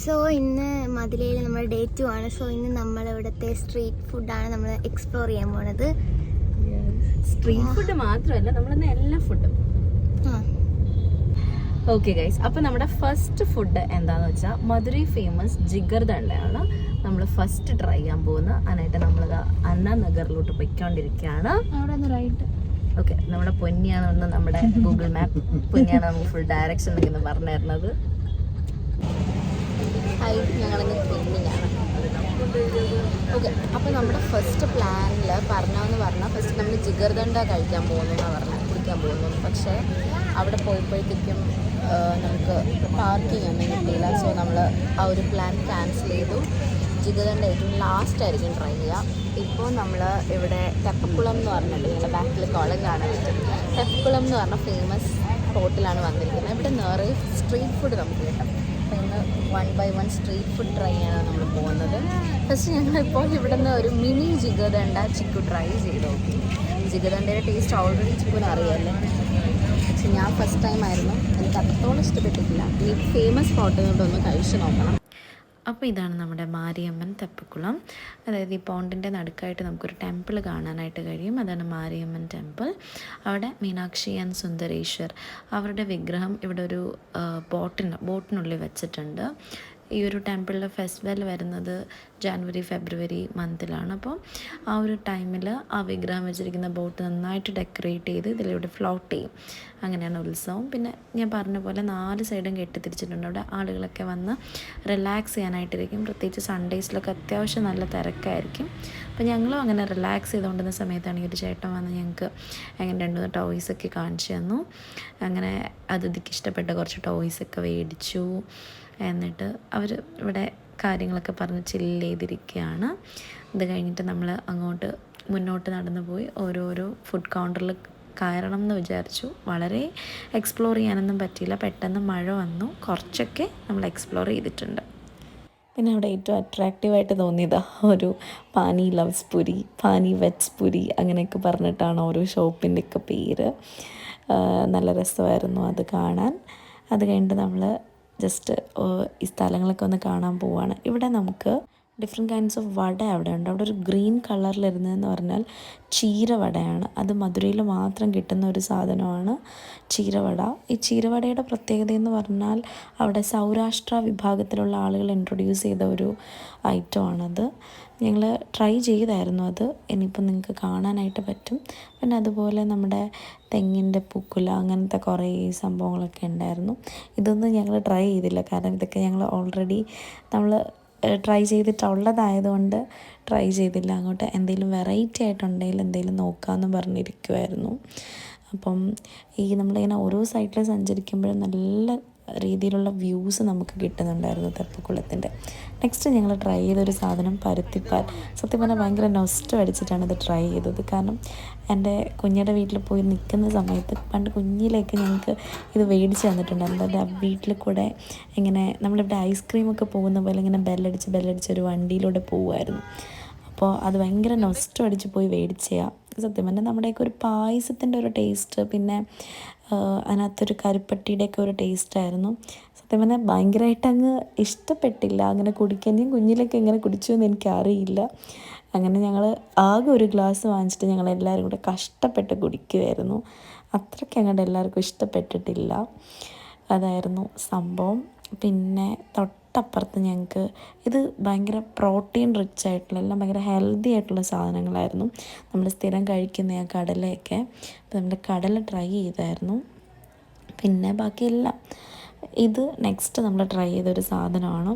So ഇന്ന് മധുരയിൽ നമ്മുടെ ഡേ 2 ആണ്. സോ ഇന്ന് നമ്മൾ ഇവിടുത്തെ സ്ട്രീറ്റ് ഫുഡാണ് നമ്മൾ എക്സ്പ്ലോർ ചെയ്യാൻ പോണത്. സ്ട്രീറ്റ് ഫുഡ് മാത്രമല്ല, നമ്മളിന്ന് എല്ലാ ഫുഡും. ഓക്കെ ഗൈസ്, അപ്പൊ നമ്മുടെ ഫസ്റ്റ് ഫുഡ് എന്താന്ന് വെച്ചാൽ മധുരൈ ഫേമസ് ജിഗർദണ്ഡയാണ് നമ്മൾ ഫസ്റ്റ് ട്രൈ ചെയ്യാൻ പോകുന്നത്. അതിനായിട്ട് നമ്മളിത് അണ്ണാ നഗറിലോട്ട് പൊയ്ക്കൊണ്ടിരിക്കുകയാണ്. ഓക്കെ, നമ്മുടെ പൊന്നിയാണ് ഒന്ന് നമ്മുടെ ഗൂഗിൾ മാപ്പ്. പൊന്നിയാണ് നമുക്ക് ഫുൾ ഡയറക്ഷൻ എന്നൊക്കെ പറഞ്ഞു തരുന്നത്. ഞങ്ങളിന്ന് ട്രെയിനിങ്ങാണ്. ഓക്കെ, അപ്പോൾ നമ്മുടെ ഫസ്റ്റ് പ്ലാനിൽ പറഞ്ഞതെന്ന് പറഞ്ഞാൽ ഫസ്റ്റ് നമ്മൾ ജിഗർദണ്ഡ കഴിക്കാൻ പോകുന്നതെന്ന് കുടിക്കാൻ പോകുന്നു. പക്ഷേ അവിടെ പോയപ്പോഴത്തേക്കും നമുക്ക് പാർക്കിംഗ് ഒന്നും കിട്ടിയില്ല. സോ നമ്മൾ ആ ഒരു പ്ലാൻ ക്യാൻസൽ ചെയ്തു. ജിഗർദണ്ഡ ഏറ്റവും ലാസ്റ്റ് ആയിരിക്കും ട്രൈ ചെയ്യുക. ഇപ്പോൾ നമ്മൾ ഇവിടെ തെപ്പക്കുളം എന്ന് പറഞ്ഞിട്ട് ഞങ്ങളുടെ ബാക്കിൽ കുളം കാണാൻ പറ്റും. തെപ്പക്കുളം എന്ന് പറഞ്ഞ ഫേമസ് ഹോട്ടലാണ് വന്നിരിക്കുന്നത്. ഇവിടെ നിറയെ സ്ട്രീറ്റ് ഫുഡ് നമുക്ക് കിട്ടും. അപ്പോൾ ഇന്ന് 1 by 1 സ്ട്രീറ്റ് ഫുഡ് ട്രൈ ചെയ്യാനാണ് നമ്മൾ പോകുന്നത്. ഫസ്റ്റ് ഞങ്ങളിപ്പോൾ ഇവിടെ നിന്ന് ഒരു മിനി ജിഗർദണ്ഡ ചിക്കു ട്രൈ ചെയ്ത് നോക്കി. ജിഗർദണ്ഡയുടെ ടേസ്റ്റ് ഓൾറെഡി ചിക്കുവിന് അറിയാമല്ലോ. പക്ഷെ ഞാൻ ഫസ്റ്റ് ടൈം ആയിരുന്നു, എനിക്ക് അത്രത്തോളം ഇഷ്ടപ്പെട്ടിട്ടില്ല. ഈ ഫേമസ് സ്പോട്ടുകളിലൊന്ന് കഴിച്ച് നോക്കണം. അപ്പോൾ ഇതാണ് നമ്മുടെ മാരിയമ്മൻ തെപ്പക്കുളം. അതായത് ഈ പോണ്ടിൻ്റെ നടുക്കായിട്ട് നമുക്കൊരു ടെമ്പിൾ കാണാനായിട്ട് കഴിയും. അതാണ് മാരിയമ്മൻ ടെമ്പിൾ. അവിടെ മീനാക്ഷി ആൻഡ് സുന്ദരേശ്വർ അവരുടെ വിഗ്രഹം ഇവിടെ ഒരു ബോട്ടിനുള്ളിൽ വെച്ചിട്ടുണ്ട്. ഈ ഒരു ടെമ്പിളിലെ ഫെസ്റ്റിവൽ വരുന്നത് ജാനുവരി ഫെബ്രുവരി മന്തിലാണ്. അപ്പോൾ ആ ഒരു ടൈമിൽ ആ വിഗ്രഹം വെച്ചിരിക്കുന്ന ബോട്ട് നന്നായിട്ട് ഡെക്കറേറ്റ് ചെയ്ത് ഇതിലൂടെ ഫ്ലോട്ട് ചെയ്യും. അങ്ങനെയാണ് ഉത്സവം. പിന്നെ ഞാൻ പറഞ്ഞ പോലെ 4 സൈഡും കെട്ടിത്തിരിച്ചിട്ടുണ്ട്. അവിടെ ആളുകളൊക്കെ വന്ന് റിലാക്സ് ചെയ്യാനായിട്ടിരിക്കും. പ്രത്യേകിച്ച് സൺഡേസിലൊക്കെ അത്യാവശ്യം നല്ല തിരക്കായിരിക്കും. അപ്പോൾ ഞങ്ങളും അങ്ങനെ റിലാക്സ് ചെയ്തുകൊണ്ടിരുന്ന സമയത്താണ് ഈ ഒരു ചേട്ടൻ വന്ന് ഞങ്ങൾക്ക് അങ്ങനെ 2-3 ടോയ്സൊക്കെ കാണിച്ചു തന്നു. അങ്ങനെ അതിഥിക്ക് ഇഷ്ടപ്പെട്ട കുറച്ച് ടോയ്സൊക്കെ മേടിച്ചു. എന്നിട്ട് അവർ ഇവിടെ കാര്യങ്ങളൊക്കെ പറഞ്ഞ് ചില്ല് ചെയ്തിരിക്കുകയാണ്. ഇത് കഴിഞ്ഞിട്ട് നമ്മൾ അങ്ങോട്ട് മുന്നോട്ട് നടന്നു പോയി ഓരോരോ ഫുഡ് കൗണ്ടറിൽ കയറണം എന്ന് വിചാരിച്ചു. വളരെ എക്സ്പ്ലോർ ചെയ്യാനൊന്നും പറ്റിയില്ല. പെട്ടെന്ന് മഴ വന്നു. കുറച്ചൊക്കെ നമ്മൾ എക്സ്പ്ലോർ ചെയ്തിട്ടുണ്ട്. പിന്നെ അവിടെ ഏറ്റവും അട്രാക്റ്റീവായിട്ട് തോന്നിയതാ ഒരു പാനി ലവ്സ് പുരി, പാനി വെറ്റ്സ് പുരി അങ്ങനെയൊക്കെ പറഞ്ഞിട്ടാണ് ഓരോ ഷോപ്പിൻ്റെയൊക്കെ പേര്. നല്ല രസമായിരുന്നു അത് കാണാൻ. അത് കഴിഞ്ഞിട്ട് നമ്മൾ ജസ്റ്റ് ഈ സ്ഥലങ്ങളൊക്കെ ഒന്ന് കാണാൻ പോവുകയാണ്. ഇവിടെ നമുക്ക് ഡിഫറെൻറ്റ് കൈൻഡ്സ് ഓഫ് വട അവിടെ ഉണ്ട്. അവിടെ ഒരു ഗ്രീൻ കളറിലിരുന്നതെന്ന് പറഞ്ഞാൽ ചീരവടയാണ്. അത് മധുരയിൽ മാത്രം കിട്ടുന്ന ഒരു സാധനമാണ് ചീരവട. ഈ ചീരവടയുടെ പ്രത്യേകത എന്ന് പറഞ്ഞാൽ അവിടെ സൗരാഷ്ട്ര വിഭാഗത്തിലുള്ള ആളുകൾ ഇൻട്രൊഡ്യൂസ് ചെയ്ത ഒരു ഐറ്റമാണത്. ഞങ്ങൾ ട്രൈ ചെയ്തായിരുന്നു അത്. ഇനിയിപ്പോൾ നിങ്ങൾക്ക് കാണാനായിട്ട് പറ്റും. പിന്നെ അതുപോലെ നമ്മുടെ തെങ്ങിൻ്റെ പൂക്കുല അങ്ങനത്തെ കുറേ സംഭവങ്ങളൊക്കെ ഉണ്ടായിരുന്നു. ഇതൊന്നും ഞങ്ങൾ ട്രൈ ചെയ്തില്ല, കാരണം ഇതൊക്കെ ഞങ്ങൾ ഓൾറെഡി നമ്മൾ ട്രൈ ചെയ്തിട്ടുള്ളതായതുകൊണ്ട് ട്രൈ ചെയ്തില്ല. അങ്ങോട്ട് എന്തെങ്കിലും വെറൈറ്റി ആയിട്ടുണ്ടെങ്കിൽ എന്തെങ്കിലും നോക്കാമെന്ന് പറഞ്ഞിരിക്കുമായിരുന്നു. അപ്പം ഈ നമ്മളിങ്ങനെ ഓരോ സൈഡിൽ സഞ്ചരിക്കുമ്പോഴും നല്ല രീതിയിലുള്ള വ്യൂസ് നമുക്ക് കിട്ടുന്നുണ്ടായിരുന്നു തെപ്പക്കുളത്തിൻ്റെ. നെക്സ്റ്റ് ഞങ്ങൾ ട്രൈ ചെയ്തൊരു സാധനം പരുത്തിപ്പാൽ. സത്യം പറഞ്ഞാൽ ഭയങ്കര നൊസ്റ്റ അടിച്ചിട്ടാണ് ഇത് ട്രൈ ചെയ്തത്. കാരണം എൻ്റെ കുഞ്ഞിയുടെ വീട്ടിൽ പോയി നിൽക്കുന്ന സമയത്ത് പണ്ട് കുഞ്ഞിലേക്ക് ഞങ്ങൾക്ക് ഇത് മേടിച്ച് തന്നിട്ടുണ്ടായിരുന്നു. എൻ്റെ വീട്ടിൽ കൂടെ ഇങ്ങനെ നമ്മളിവിടെ ഐസ്ക്രീമൊക്കെ പോകുന്ന പോലെ ഇങ്ങനെ ബെല്ലടിച്ച് ഒരു വണ്ടിയിലൂടെ പോകുമായിരുന്നു. അപ്പോൾ അത് ഭയങ്കര നൊസ്റ്റ അടിച്ച് പോയി മേടിച്ചതാണ്. സത്യം പറഞ്ഞാൽ നമ്മുടെയൊക്കെ ഒരു പായസത്തിൻ്റെ ഒരു ടേസ്റ്റ്, പിന്നെ അതിനകത്തൊരു കരിപ്പട്ടിയുടെയൊക്കെ ഒരു ടേസ്റ്റായിരുന്നു. സത്യം പറഞ്ഞാൽ ഭയങ്കരമായിട്ട് അങ്ങ് ഇഷ്ടപ്പെട്ടില്ല. അങ്ങനെ കുടിക്കാൻ ഞാൻ കുഞ്ഞിലൊക്കെ എങ്ങനെ കുടിച്ചു എന്ന് എനിക്കറിയില്ല. അങ്ങനെ ഞങ്ങൾ ആകെ ഒരു ഗ്ലാസ് വാങ്ങിച്ചിട്ട് ഞങ്ങളെല്ലാവരും കൂടെ കഷ്ടപ്പെട്ട് കുടിക്കുമായിരുന്നു. അത്രയ്ക്ക് അങ്ങോട്ട് എല്ലാവർക്കും ഇഷ്ടപ്പെട്ടിട്ടില്ല. അതായിരുന്നു സംഭവം. പിന്നെ തൊട്ടപ്പുറത്ത് ഞങ്ങൾക്ക് ഇത് ഭയങ്കര പ്രോട്ടീൻ റിച്ച് ആയിട്ടുള്ള എല്ലാം ഭയങ്കര ഹെൽത്തി ആയിട്ടുള്ള സാധനങ്ങളായിരുന്നു. നമ്മൾ സ്ഥിരം കഴിക്കുന്ന ആ കടലയൊക്കെ. അപ്പോൾ നമ്മൾ കടല ട്രൈ ചെയ്തായിരുന്നു. പിന്നെ ബാക്കിയെല്ലാം ഇത് നെക്സ്റ്റ് നമ്മൾ ട്രൈ ചെയ്തൊരു സാധനമാണ്.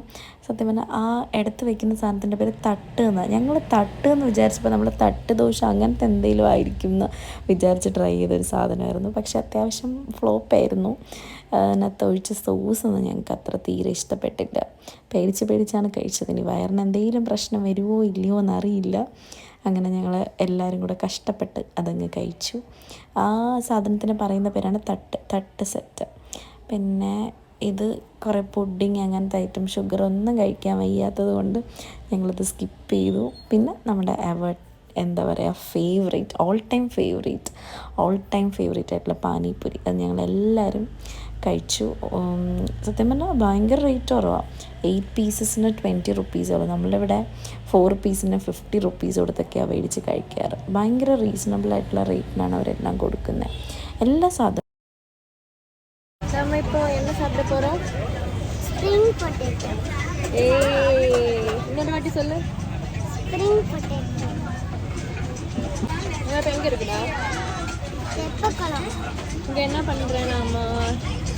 സത്യം പറഞ്ഞാൽ ആ എടുത്ത് വെക്കുന്ന സാധനത്തിൻ്റെ പേര് തട്ട് എന്നാണ്. ഞങ്ങൾ തട്ട് എന്ന് വിചാരിച്ചപ്പോൾ നമ്മൾ തട്ട് ദോശ അങ്ങനത്തെ എന്തെങ്കിലും ആയിരിക്കും എന്ന് വിചാരിച്ച് ട്രൈ ചെയ്തൊരു സാധനമായിരുന്നു. പക്ഷെ അത്യാവശ്യം ഫ്ലോപ്പായിരുന്നു. അതിനകത്ത് ഒഴിച്ച സോസൊന്നും ഞങ്ങൾക്ക് അത്ര തീരെ ഇഷ്ടപ്പെട്ടില്ല. പേടിച്ചാണ് കഴിച്ചത്. ഇനി വയറിന് എന്തെങ്കിലും പ്രശ്നം വരുമോ ഇല്ലയോ എന്നറിയില്ല. അങ്ങനെ ഞങ്ങൾ എല്ലാവരും കൂടെ കഷ്ടപ്പെട്ട് അതങ്ങ് കഴിച്ചു. ആ സാധനത്തിന് പറയുന്ന പേരാണ് തട്ട് സെറ്റ്. പിന്നെ ഇത് കുറേ പുഡിങ് അങ്ങനത്തെ ഐറ്റം ഷുഗർ ഒന്നും കഴിക്കാൻ വയ്യാത്തത് കൊണ്ട് ഞങ്ങളിത് സ്കിപ്പ് ചെയ്തു. പിന്നെ നമ്മുടെ എന്താ പറയുക ഫേവറേറ്റ് ഓൾ ടൈം ഫേവറേറ്റ് ആയിട്ടുള്ള പാനിപ്പൂരി, അത് ഞങ്ങളെല്ലാവരും കഴിച്ചു. സത്യം പറഞ്ഞാൽ ഭയങ്കര റേറ്റ് കുറവാണ്. 8 പീസസിന് 20 റുപ്പീസുള്ളൂ. നമ്മളിവിടെ 4 പീസിന് 50 റുപ്പീസ് കൊടുത്തൊക്കെയാണ് മേടിച്ച് കഴിക്കാറ്. ഭയങ്കര റീസണബിൾ ആയിട്ടുള്ള റേറ്റിനാണ് അവരെല്ലാം കൊടുക്കുന്നത് എല്ലാ സാധനവും. நம்ம இப்போ என்ன சாப்பிட போகிறோம்? Spring potato. இன்னொரு வாட்டி சொல்லு. Spring potato. இப்போ எங்கே இருக்குடா? தெப்பக்குளம். இங்கே என்ன பண்ணுறேன் நாம?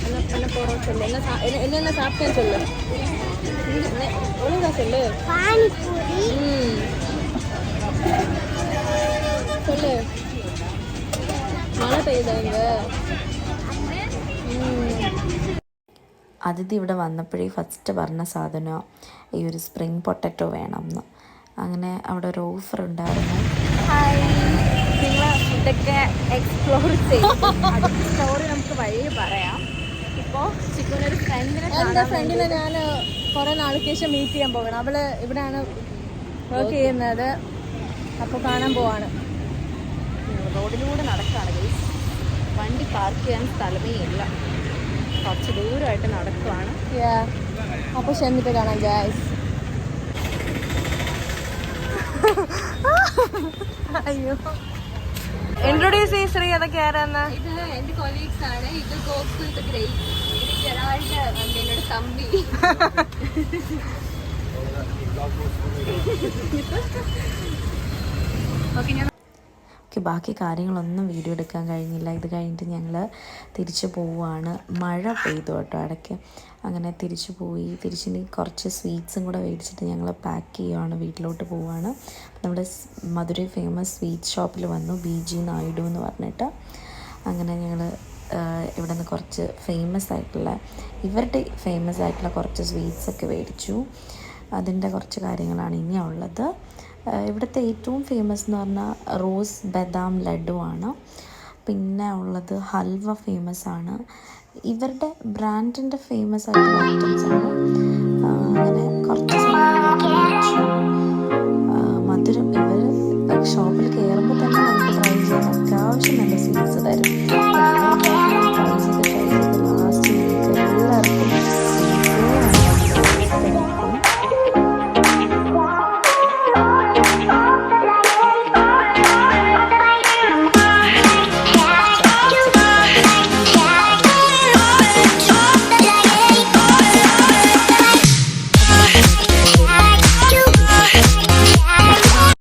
என்ன பண்ண போகிறோம் சொல்லு. என்னென்ன சாப்பிட்டேன்னு சொல்லு. ஒழுங்கா சொல்லு. பானிபூரி. சொல்லு. மழை பெய்யுதா இங்கே? അതിഥി ഇവിടെ വന്നപ്പോഴേ ഫസ്റ്റ് പറഞ്ഞ സാധനം ഈ ഒരു സ്പ്രിങ് പൊട്ടറ്റോ വേണമെന്ന്. അങ്ങനെ അവിടെ ഒരു ഓഫർ ഉണ്ടായിരുന്നു. നിങ്ങൾ ഫുഡൊക്കെ എക്സ്പ്ലോർ ചെയ്യും. അടുത്ത സ്റ്റോറി നമുക്ക് വഴി പറയാം. ഇപ്പോൾ ചിക്കുനൊരു ഫ്രണ്ടിനെ ഞാൻ കുറേ നാൾക്ക് ശേഷം മീറ്റ് ചെയ്യാൻ പോകണം. അവൾ ഇവിടെയാണ് വർക്ക് ചെയ്യുന്നത്. അപ്പോൾ കാണാൻ പോവാണ്. റോഡിലൂടെ നടക്കുകയാണ് ഗൈസ്. വണ്ടി പാർക്ക് ചെയ്യാൻ സ്ഥലമേ ഇല്ല. കുറച്ച് ദൂരമായിട്ട് നടക്കുവാണ്. അപ്പോൾ ചെന്നിട്ട് കാണാം ഗൈസ്. അയ്യോ, ഇൻട്രൊഡ്യൂസ് ചെയ്യ ശ്രീ. അതൊക്കെ ആരാന്ന്? ഇത് എൻ്റെ കൊളീഗ്സ് ആണ്. ഇത് ഗോകുൽ, ഇത് ഗ്രേസ്, ഇത് ജെറാൾഡ്, എന്നോട് തമ്പി. ബാക്കി കാര്യങ്ങളൊന്നും വീഡിയോ എടുക്കാൻ കഴിഞ്ഞില്ല. ഇത് കഴിഞ്ഞിട്ട് ഞങ്ങൾ തിരിച്ചു പോവുകയാണ്. മഴ പെയ്തു കേട്ടോ ഇടയ്ക്ക്. അങ്ങനെ തിരിച്ചു പോയി. തിരിച്ചിനി കുറച്ച് സ്വീറ്റ്സും കൂടെ മേടിച്ചിട്ട് ഞങ്ങൾ പാക്ക് ചെയ്യുകയാണ്, വീട്ടിലോട്ട് പോവുകയാണ്. നമ്മുടെ മധുരൈ ഫേമസ് സ്വീറ്റ് ഷോപ്പിൽ വന്നു, BG നായിഡു എന്ന് പറഞ്ഞിട്ട്. അങ്ങനെ ഞങ്ങൾ ഇവിടെ നിന്ന് കുറച്ച് ഇവരുടെ ഫേമസ് ആയിട്ടുള്ള കുറച്ച് സ്വീറ്റ്സൊക്കെ മേടിച്ചു. അതിൻ്റെ കുറച്ച് കാര്യങ്ങളാണ് ഇനിയുള്ളത്. ഇവിടുത്തെ ഏറ്റവും ഫേമസ് എന്ന് പറഞ്ഞാൽ റോസ് ബദാം ലഡു ആണ്. പിന്നെ ഉള്ളത് ഹൽവ ഫേമസ് ആണ്. ഇവരുടെ ബ്രാൻഡിൻ്റെ ഫേമസ് ആയിട്ടുള്ള ഐറ്റംസ് ആണ്. അങ്ങനെ കുറച്ച് സാധനങ്ങളൊക്കെ മേടിച്ചു. മധുരം ഇവർ ഷോപ്പിൽ കയറി